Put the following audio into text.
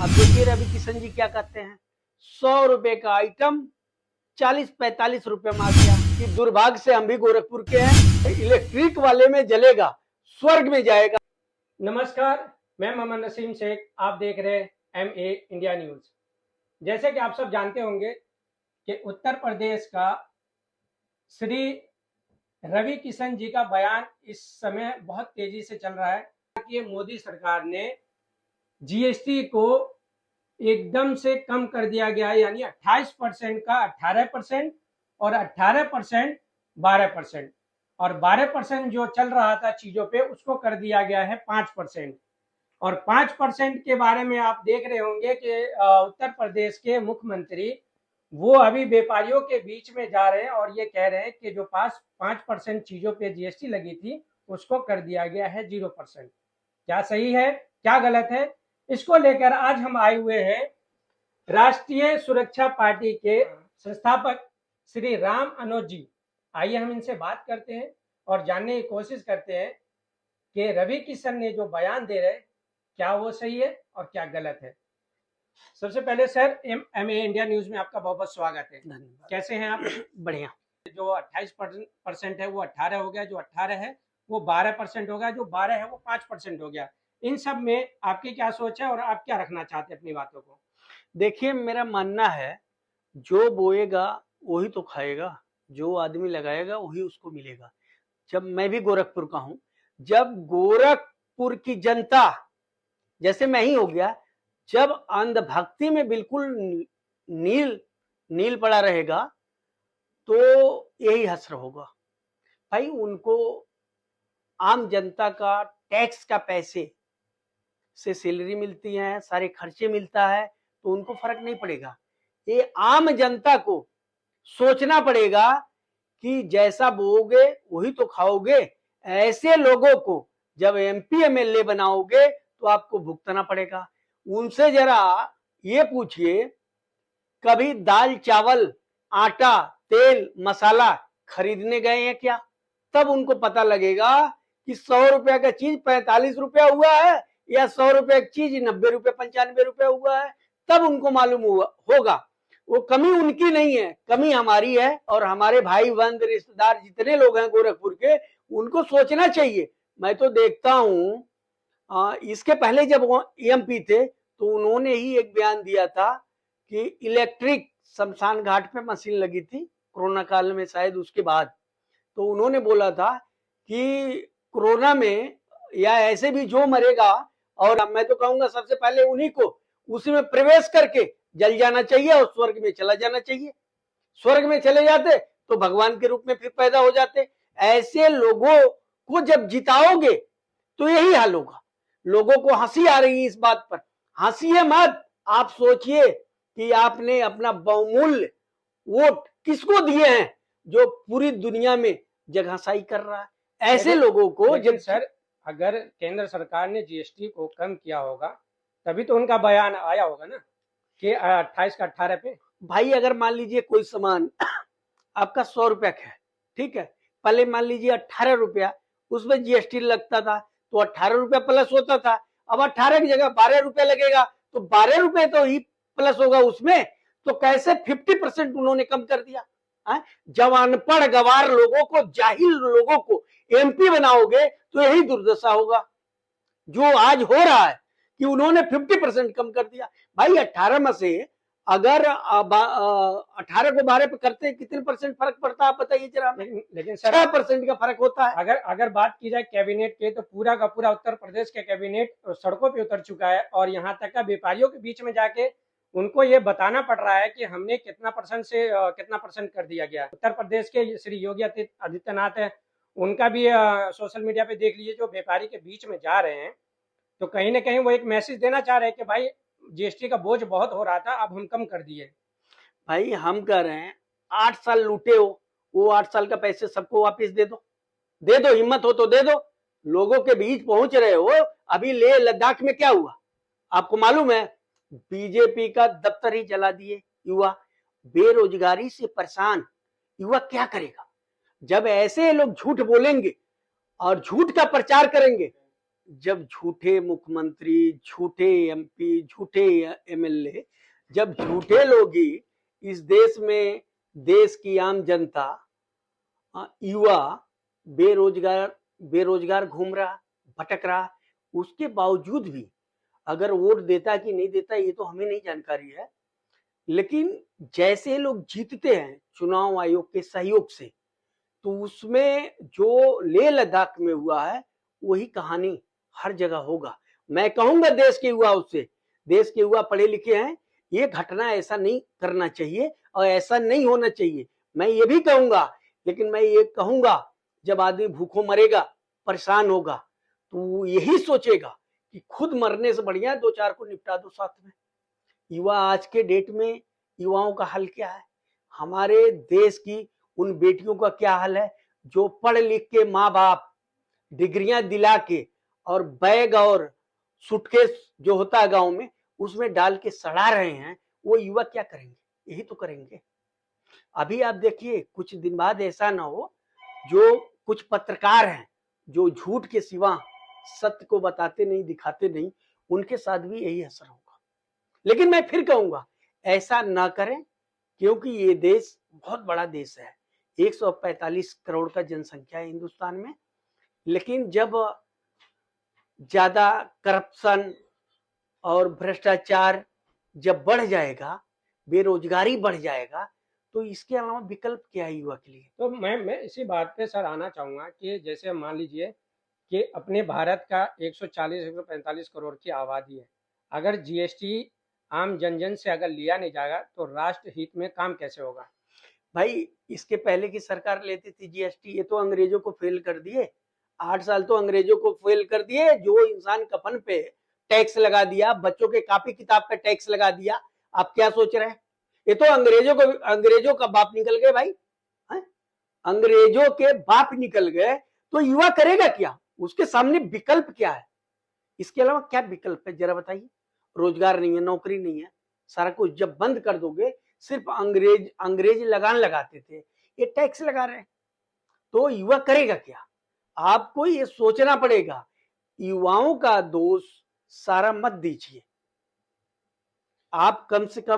अब देखिए रवि किशन जी क्या कहते हैं, 100 रुपए का आइटम 40-45 रुपए में आ गया। कि दुर्भाग्य से हम भी गोरखपुर के हैं, इलेक्ट्रिक वाले में जलेगा, स्वर्ग में जाएगा। नमस्कार, मैं मोहम्मद नसीम शेख, आप देख रहे हैं MA इंडिया न्यूज। जैसे कि आप सब जानते होंगे कि उत्तर प्रदेश का श्री रवि किशन जी का बयान इस समय बहुत तेजी से चल रहा है कि मोदी सरकार ने जीएसटी को एकदम से कम कर दिया गया है, यानी 28% का 18% और 18% 12% और 12% जो चल रहा था चीजों पे उसको कर दिया गया है 5%। और 5% के बारे में आप देख रहे होंगे कि उत्तर प्रदेश के मुख्यमंत्री वो अभी व्यापारियों के बीच में जा रहे हैं और ये कह रहे हैं कि जो 5% चीजों पे जीएसटी लगी थी उसको कर दिया गया है 0%। क्या सही है, क्या गलत है, इसको लेकर आज हम आए हुए हैं राष्ट्रीय सुरक्षा पार्टी के संस्थापक श्री राम अनुज जी। आइए हम इनसे बात करते हैं और जानने की कोशिश करते हैं कि रवि किशन ने जो बयान दे रहे हैं क्या वो सही है और क्या गलत है। सबसे पहले सर MA इंडिया न्यूज में आपका बहुत बहुत स्वागत है। धन्यवाद। कैसे हैं आप? बढ़िया। जो 28% है वो 18 हो गया, जो 18 है वो 12% हो गया, जो 12 है वो 5% हो गया। इन सब में आपकी क्या सोच है और आप क्या रखना चाहते हैं अपनी बातों को? देखिए मेरा मानना है, जो बोएगा वही तो खाएगा, जो आदमी लगाएगा वही उसको मिलेगा। जब मैं भी गोरखपुर का हूं, जब गोरखपुर की जनता, जैसे मैं ही हो गया, जब अंधभक्ति में बिल्कुल नील नील पड़ा रहेगा तो यही हश्र होगा। भाई उनको आम जनता का टैक्स का पैसे से सैलरी मिलती है, सारे खर्चे मिलता है, तो उनको फर्क नहीं पड़ेगा। ये आम जनता को सोचना पड़ेगा कि जैसा बोओगे वही तो खाओगे। ऐसे लोगों को जब MP MLA बनाओगे तो आपको भुगतना पड़ेगा। उनसे जरा ये पूछिए, कभी दाल चावल आटा तेल मसाला खरीदने गए हैं क्या? तब उनको पता लगेगा कि 100 रुपया का चीज 45 रुपया हुआ है या 100 रुपया की चीज 90 रुपया 95 रुपया हुआ है। तब उनको मालूम होगा। वो कमी उनकी नहीं है, कमी हमारी है। और हमारे भाई बंद रिश्तेदार जितने लोग हैं गोरखपुर के, उनको सोचना चाहिए। मैं तो देखता हूँ, इसके पहले जब वो MP थे तो उन्होंने ही एक बयान दिया था कि इलेक्ट्रिक शमशान घाट पे मशीन लगी थी कोरोना काल में, शायद उसके बाद। तो उन्होंने बोला था कि कोरोना में या ऐसे भी जो मरेगा, और मैं तो कहूंगा सबसे पहले उन्हीं को उसी में प्रवेश करके जल जाना चाहिए और स्वर्ग में चला जाना चाहिए। स्वर्ग में चले जाते तो भगवान के रूप में फिर पैदा हो जाते। ऐसे लोगों को जब जिताओगे तो यही हाल होगा। लोगों को हंसी आ रही है इस बात पर, हंसिए मत। आप सोचिए कि आपने अपना बहुमूल्य वोट किसको दिए हैं जो पूरी दुनिया में जगहसाई कर रहा है। ऐसे लोगों को जब सर अगर केंद्र सरकार ने जीएसटी को कम किया होगा तभी तो उनका बयान आया होगा ना कि 28 का 18 पे। भाई अगर मान लीजिए कोई सामान आपका 100 रुपया का है, ठीक है, पहले मान लीजिए 18 रुपया उसमें जीएसटी लगता था तो 18 रुपया प्लस होता था। अब 18 की जगह 12 रुपया लगेगा तो 12 रुपए तो ही प्लस होगा उसमें। तो कैसे 50% उन्होंने कम कर दिया है? जब अनपढ़ गवार लोगों को, जाहिल लोगों को MP बनाओगे तो यही दुर्दशा होगा जो आज हो रहा है कि उन्होंने 50% कम कर दिया। भाई 18 में से अगर 18 को 12 पे करते कितने % फर्क पड़ता है आप बताइए जरा। लेकिन सर 6% का फर्क होता है। अगर बात की जाए कैबिनेट के तो पूरा का पूरा उत्तर प्रदेश का कैबिनेट सड़कों पे उतर चुका है और यहाँ तक का व्यापारियों के बीच में जाके उनको ये बताना पड़ रहा है कि हमने कितना % कर दिया गया। उत्तर प्रदेश के श्री योगी आदित्यनाथ है, उनका भी सोशल मीडिया पे देख लीजिए, जो व्यापारी के बीच में जा रहे हैं तो कहीं ना कहीं वो एक मैसेज देना चाह रहे हैं कि भाई जीएसटी का बोझ बहुत हो रहा था, अब हम कम कर दिए। भाई हम कह रहे हैं 8 साल लूटे हो, वो 8 साल का पैसे सबको वापस दे दो, दे दो, हिम्मत हो तो दे दो। लोगों के बीच पहुंच रहे हो। अभी ले लद्दाख में क्या हुआ आपको मालूम है? बीजेपी का दफ्तर ही जला दिए युवा। बेरोजगारी से परेशान युवा क्या करेगा? जब ऐसे लोग झूठ बोलेंगे और झूठ का प्रचार करेंगे जब झूठे मुख्यमंत्री, झूठे एमपी, झूठे एमएलए, जब झूठे लोग ही इस देश में देश की आम जनता, युवा बेरोजगार घूम रहा, भटक रहा, उसके बावजूद भी अगर वोट देता कि नहीं देता ये तो हमें नहीं जानकारी है, लेकिन जैसे लोग जीतते हैं चुनाव आयोग के सहयोग से, तो उसमें जो लेह लद्दाख में हुआ है वही कहानी हर जगह होगा। मैं कहूंगा देश के युवाओं से, देश के युवा पढ़े लिखे हैं, ये घटना ऐसा नहीं करना चाहिए और ऐसा नहीं होना चाहिए, मैं ये भी कहूंगा। लेकिन मैं ये कहूंगा जब आदमी भूखों मरेगा, परेशान होगा, तो वो यही सोचेगा कि खुद मरने से बढ़िया दो चार को निपटा दो साथ में। युवा आज के डेट में, युवाओं का हाल क्या है, हमारे देश की उन बेटियों का क्या हाल है जो पढ़ लिख के माँ बाप डिग्रियां दिला के और बैग और सूटकेस जो होता है गांव में उसमें डाल के सड़ा रहे हैं, वो युवा क्या करेंगे? यही तो करेंगे। अभी आप देखिए कुछ दिन बाद ऐसा ना हो जो कुछ पत्रकार हैं जो झूठ के सिवा सत्य को बताते नहीं, दिखाते नहीं, उनके साथ भी यही असर होगा। लेकिन मैं फिर कहूंगा ऐसा ना करें, क्योंकि ये देश बहुत बड़ा देश है, 145 करोड़ का जनसंख्या है हिंदुस्तान में। लेकिन जब ज्यादा करप्शन और भ्रष्टाचार जब बढ़ जाएगा, बेरोजगारी बढ़ जाएगा, तो इसके अलावा विकल्प क्या है युवा के लिए? तो मैं इसी बात पे सर आना चाहूँगा कि जैसे मान लीजिए कि अपने भारत का 140-145 करोड़ की आबादी है, अगर जीएसटी आम जन से अगर लिया नहीं जाएगा तो राष्ट्र हित में काम कैसे होगा? भाई इसके पहले की सरकार लेती थी जीएसटी, ये तो अंग्रेजों को फेल कर दिए। 8 साल तो अंग्रेजों को फेल कर दिए, जो इंसान कफन पे टैक्स लगा दिया, बच्चों के कॉपी किताब पे टैक्स लगा दिया। आप क्या सोच रहे हैं? ये तो अंग्रेजों का बाप निकल गए भाई, है? अंग्रेजों के बाप निकल गए, तो युवा करेगा क्या? उसके सामने विकल्प क्या है? इसके अलावा क्या विकल्प है जरा बताइए? रोजगार नहीं है, नौकरी नहीं है, सारा कुछ जब बंद कर दोगे, सिर्फ अंग्रेज लगान लगाते थे, ये टैक्स लगा रहे हैं, तो युवा करेगा क्या? आपको ये सोचना पड़ेगा। युवाओं का दोष सारा मत दीजिए, आप कम से कम